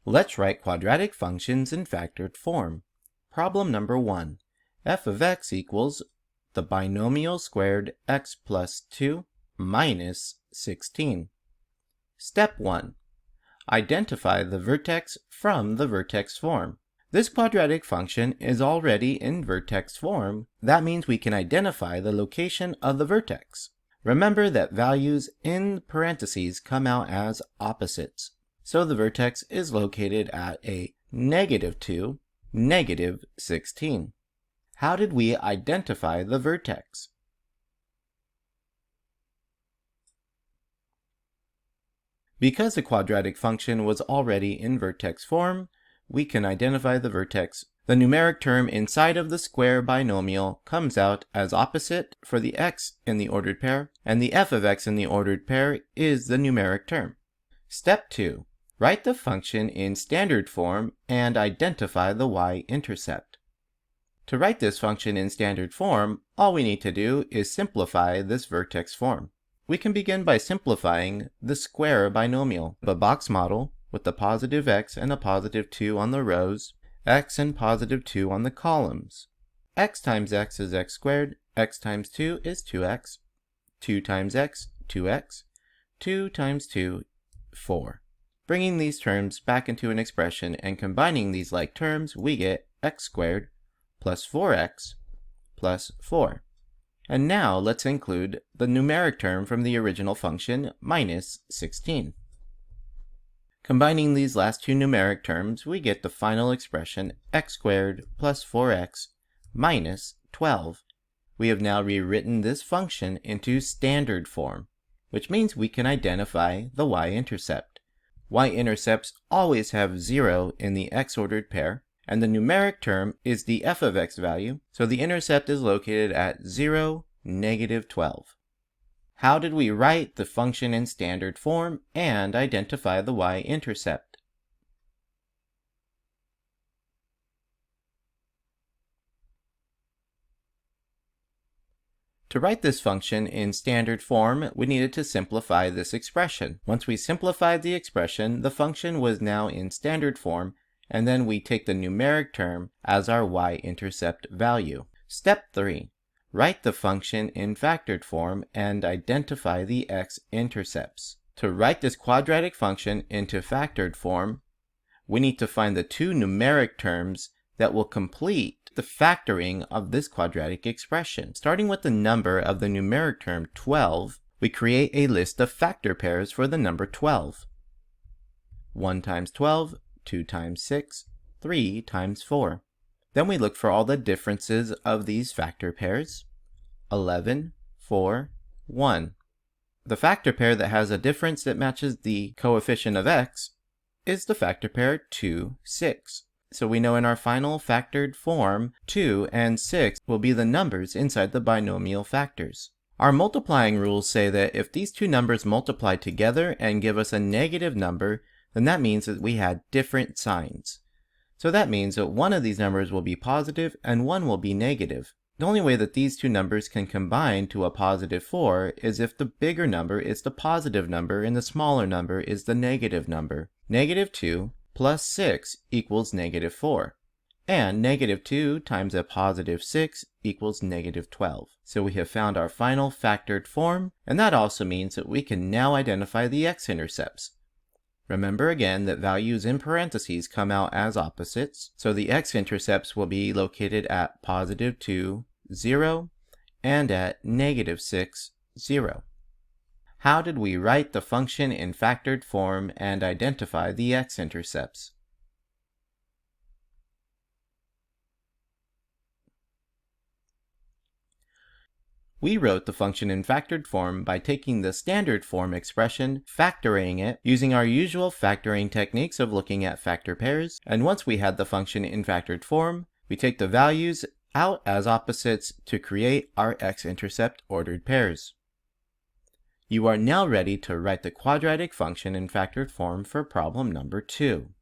Let's write quadratic functions in factored form. Problem number 1. f of x equals the binomial squared x plus 2 minus 16. Step 1. Identify the vertex from the vertex form. This quadratic function is already in vertex form. That means we can identify the location of the vertex. Remember that values in parentheses come out as opposites. So the vertex is located at a -2, -16. How did we identify the vertex? Because the quadratic function was already in vertex form, we can identify the vertex. The numeric term inside of the square binomial comes out as opposite for the x in the ordered pair, and the f of x in the ordered pair is the numeric term. Step 2. Write the function in standard form and identify the y-intercept. To write this function in standard form, all we need to do is simplify this vertex form. We can begin by simplifying the square binomial, a box model with the positive x and a positive 2 on the rows, x and positive 2 on the columns. X times x is x squared, x times 2 is 2x, 2 times x, 2x, 2 times 2, 4. Bringing these terms back into an expression and combining these like terms, we get x squared plus 4x plus 4. And now let's include the numeric term from the original function, minus 16. Combining these last two numeric terms, we get the final expression x squared plus 4x minus 12. We have now rewritten this function into standard form, which means we can identify the y-intercept. Y-intercepts always have 0 in the x-ordered pair, and the numeric term is the f of x value, so the intercept is located at 0, -12. How did we write the function in standard form and identify the y-intercept? To write this function in standard form, we needed to simplify this expression. Once we simplified the expression, the function was now in standard form, and then we take the numeric term as our y-intercept value. Step 3. Write the function in factored form and identify the x-intercepts. To write this quadratic function into factored form, we need to find the two numeric terms that will complete the factoring of this quadratic expression. Starting with the number of the numeric term 12, we create a list of factor pairs for the number 12. 1 times 12, 2 times 6, 3 times 4. Then we look for all the differences of these factor pairs. 11, 4, 1. The factor pair that has a difference that matches the coefficient of x is the factor pair 2, 6. So we know in our final factored form, 2 and 6 will be the numbers inside the binomial factors. Our multiplying rules say that if these two numbers multiply together and give us a negative number, then that means that we had different signs. So that means that one of these numbers will be positive and one will be negative. The only way that these two numbers can combine to a positive 4 is if the bigger number is the positive number and the smaller number is the negative number. -2 plus 6 equals -4. And -2 times a positive 6 equals -12. So we have found our final factored form, and that also means that we can now identify the x-intercepts. Remember again that values in parentheses come out as opposites, so the x-intercepts will be located at +2, 0, and at -6, 0. How did we write the function in factored form and identify the x-intercepts? We wrote the function in factored form by taking the standard form expression, factoring it, using our usual factoring techniques of looking at factor pairs, and once we had the function in factored form, we take the values out as opposites to create our x-intercept ordered pairs. You are now ready to write the quadratic function in factored form for problem number 2.